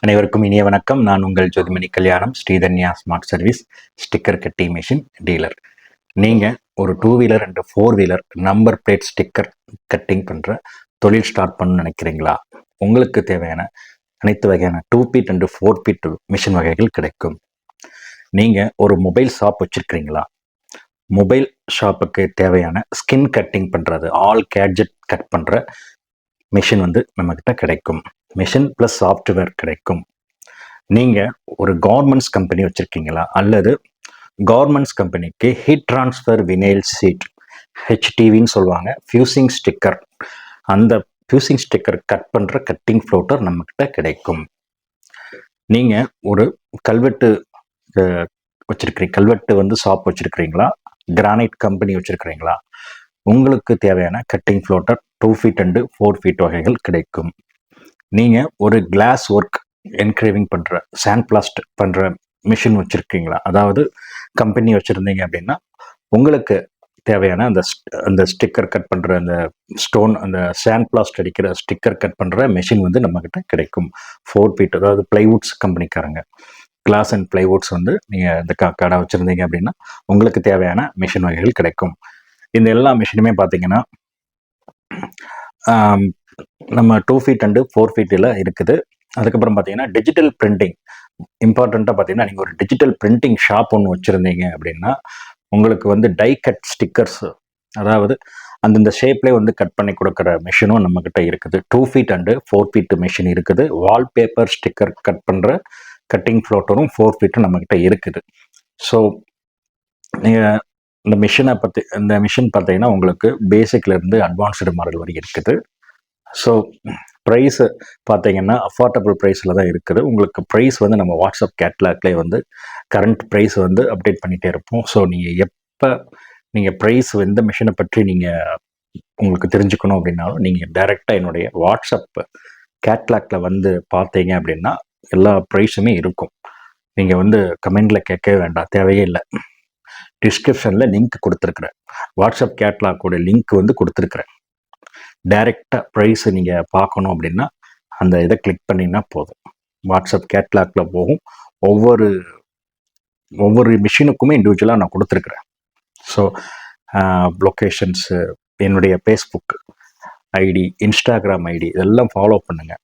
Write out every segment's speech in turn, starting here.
அனைவருக்கும் இனிய வணக்கம். நான் உங்கள் Jothimani Kalyanam, Sridhanya smart service sticker cutting machine dealer. நீங்கள் ஒரு 2 wheeler and 4 wheeler number plate sticker cutting பண்ணுற தொழில் ஸ்டார்ட் பண்ணணும்னு நினைக்கிறீங்களா? உங்களுக்கு தேவையான அனைத்து வகையான 2 ஃபீட் அண்ட் 4 ஃபீட் மிஷின் வகைகள் கிடைக்கும். நீங்கள் ஒரு மொபைல் ஷாப் வச்சுருக்கிறீங்களா? மொபைல் ஷாப்புக்கு தேவையான ஸ்கின் கட்டிங் பண்ணுறது, ஆல் கேட்ஜெட் கட் பண்ணுற மிஷின் நம்மக்கிட்ட கிடைக்கும். மிஷின் ப்ளஸ் சாஃப்ட்வேர் கிடைக்கும். நீங்கள் ஒரு கார்மெண்ட்ஸ் கம்பெனி வச்சுருக்கீங்களா? அல்லது கார்மெண்ட்ஸ் கம்பெனிக்கு ஹீட் ட்ரான்ஸ்ஃபர் வினைல் ஷீட், ஹெச்டிவின்னு சொல்லுவாங்க, ஃபியூசிங் ஸ்டிக்கர், அந்த ஃபியூசிங் ஸ்டிக்கர் கட் பண்ணுற கட்டிங் ஃப்ளோட்டர் நம்மக்கிட்ட கிடைக்கும். நீங்கள் ஒரு கல்வெட்டு கல்வெட்டு ஷாப் வச்சுருக்கிறீங்களா? கிரானைட் கம்பெனி வச்சுருக்கிறீங்களா? உங்களுக்கு தேவையான cutting plotter 2 feet and 4 feet வகைகள் கிடைக்கும். நீங்கள் ஒரு கிளாஸ் ஒர்க் என்கிரேவிங் பண்ணுற, சாண்ட் பிளாஸ்ட் பண்ணுற மிஷின் வச்சுருக்கீங்களா? அதாவது கம்பெனி வச்சுருந்தீங்க அப்படின்னா உங்களுக்கு தேவையான அந்த ஸ்டிக்கர் கட் பண்ணுற அந்த ஸ்டோன், அந்த சாண்ட் பிளாஸ்ட் அடிக்கிற ஸ்டிக்கர் கட் பண்ணுற மிஷின் நம்மக்கிட்ட கிடைக்கும். 4 ஃபீட், அதாவது பிளைவுட்ஸ் கம்பெனிக்காரங்க, கிளாஸ் அண்ட் பிளைவுட்ஸ் நீங்கள் இந்த கடை வச்சுருந்தீங்க அப்படின்னா உங்களுக்கு தேவையான மிஷின் வகைகள் கிடைக்கும். இந்த எல்லா மிஷினுமே பார்த்தீங்கன்னா நம்ம 2 ஃபீட் அண்டு 4 ஃபீட்டில் இருக்குது. அதுக்கப்புறம் பார்த்தீங்கன்னா டிஜிட்டல் பிரிண்டிங், இம்பார்ட்டண்ட்டாக பார்த்தீங்கன்னா நீங்கள் ஒரு டிஜிட்டல் பிரிண்டிங் ஷாப் ஒன்று வச்சுருந்தீங்க அப்படின்னா உங்களுக்கு டை கட் ஸ்டிக்கர்ஸ், அதாவது அந்தந்த ஷேப்லேயே கட் பண்ணி கொடுக்குற மிஷினும் நம்மக்கிட்ட இருக்குது. 2 ஃபீட் அண்டு 4 ஃபீட் மிஷின் இருக்குது. வால்பேப்பர் ஸ்டிக்கர் கட் பண்ணுற கட்டிங் ஃப்ளோட்டரும் 4 ஃபீட்டும் நம்மக்கிட்ட இருக்குது. ஸோ நீங்கள் இந்த மிஷின் பார்த்தீங்கன்னா உங்களுக்கு பேசிக்லேருந்து அட்வான்ஸ்டு மாடல் வரை இருக்குது. ஸோ ப்ரைஸு பார்த்தீங்கன்னா அஃபோர்டபுள் ப்ரைஸில் தான் இருக்குது. உங்களுக்கு ப்ரைஸ் நம்ம வாட்ஸ்அப் கேட்லாக்லேயே கரண்ட் ப்ரைஸ் அப்டேட் பண்ணிகிட்டே இருப்போம். ஸோ நீங்கள் ப்ரைஸ் எந்த மிஷினை பற்றி உங்களுக்கு தெரிஞ்சுக்கணும் அப்படின்னாலும் நீங்கள் டைரெக்டாக என்னுடைய வாட்ஸ்அப் கேட்லாக்ல பார்த்தீங்க அப்படின்னா எல்லா ப்ரைஸுமே இருக்கும். நீங்கள் கமெண்டில் கேட்கவே வேண்டாம், தேவையே இல்லை. டிஸ்கிரிப்ஷனில் லிங்க் கொடுத்துருக்குறேன், வாட்ஸ்அப் கேட்லாக்கோட லிங்க் கொடுத்துருக்குறேன். டைரெக்டாக ப்ரைஸ் நீங்கள் பார்க்கணும் அப்படின்னா அந்த இதை கிளிக் பண்ணிங்கன்னா போதும், வாட்ஸ்அப் கேட்லாக்ல போகும். ஒவ்வொரு மிஷினுக்குமே இண்டிவிஜுவலாக நான் கொடுத்துருக்குறேன். ஸோ லொக்கேஷன்ஸு, என்னுடைய ஃபேஸ்புக் ஐடி, இன்ஸ்டாகிராம் ஐடி இதெல்லாம் ஃபாலோ பண்ணுங்கள்.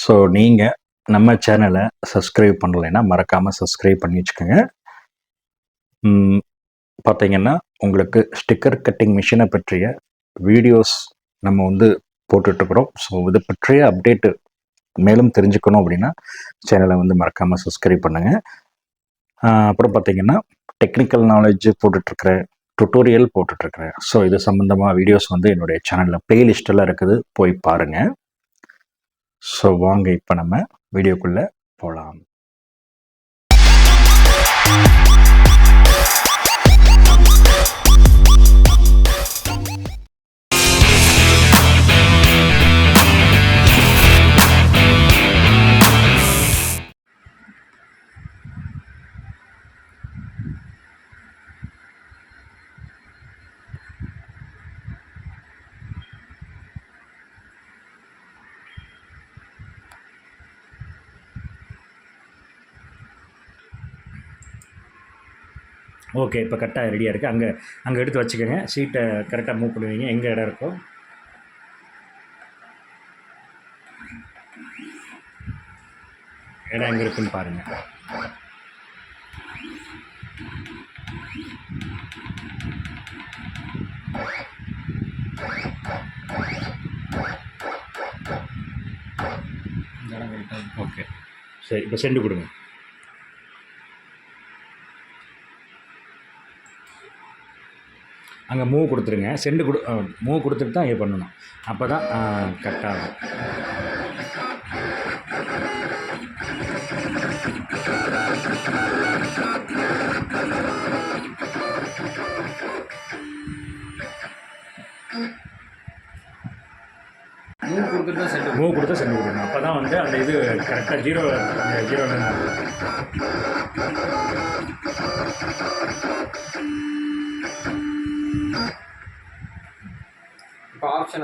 ஸோ நீங்கள் நம்ம சேனலை சப்ஸ்கிரைப் பண்ணலைன்னா மறக்காமல் சப்ஸ்கிரைப் பண்ணி வச்சுக்கோங்க. பார்த்தீங்கன்னா உங்களுக்கு ஸ்டிக்கர் கட்டிங் மிஷினை பற்றிய வீடியோஸ் நம்ம போட்டுட்ருக்குறோம். ஸோ இதை பற்றிய அப்டேட்டு மேலும் தெரிஞ்சுக்கணும் அப்படின்னா சேனலை மறக்காமல் சப்ஸ்கிரைப் பண்ணுங்கள். அப்புறம் பார்த்தீங்கன்னா டெக்னிக்கல் நாலேஜ் போட்டுட்ருக்கிறேன், டுட்டோரியல் போட்டுட்ருக்கிறேன். ஸோ இது சம்மந்தமாக வீடியோஸ் என்னுடைய சேனலில் ப்ளேலிஸ்டெல்லாம் இருக்குது, போய் பாருங்கள். ஸோ வாங்க இப்போ நம்ம வீடியோக்குள்ளே போகலாம். ஓகே, இப்போ கரெக்டாக ரெடியாக இருக்குது. அங்கே எடுத்து வச்சுக்கோங்க. சீட்டை கரெக்டாக மூவ் பண்ணுவீங்க, எங்கே இடம் இருக்கோ. இடம் எங்கே இருக்குன்னு பாருங்கள். ஓகே, சரி, இப்போ செண்டு கொடுங்க. அங்கே மூவ் கொடுத்துருங்க. மூவ் கொடுத்துட்டு தான் இது பண்ணணும், அப்போ தான் கரெக்டாகும். மூவ் கொடுத்தா செண்டு கொடுக்கணும், அப்போ தான் அந்த இது கரெக்டாக ஜீரோ இப்போ ஆப்ஷன்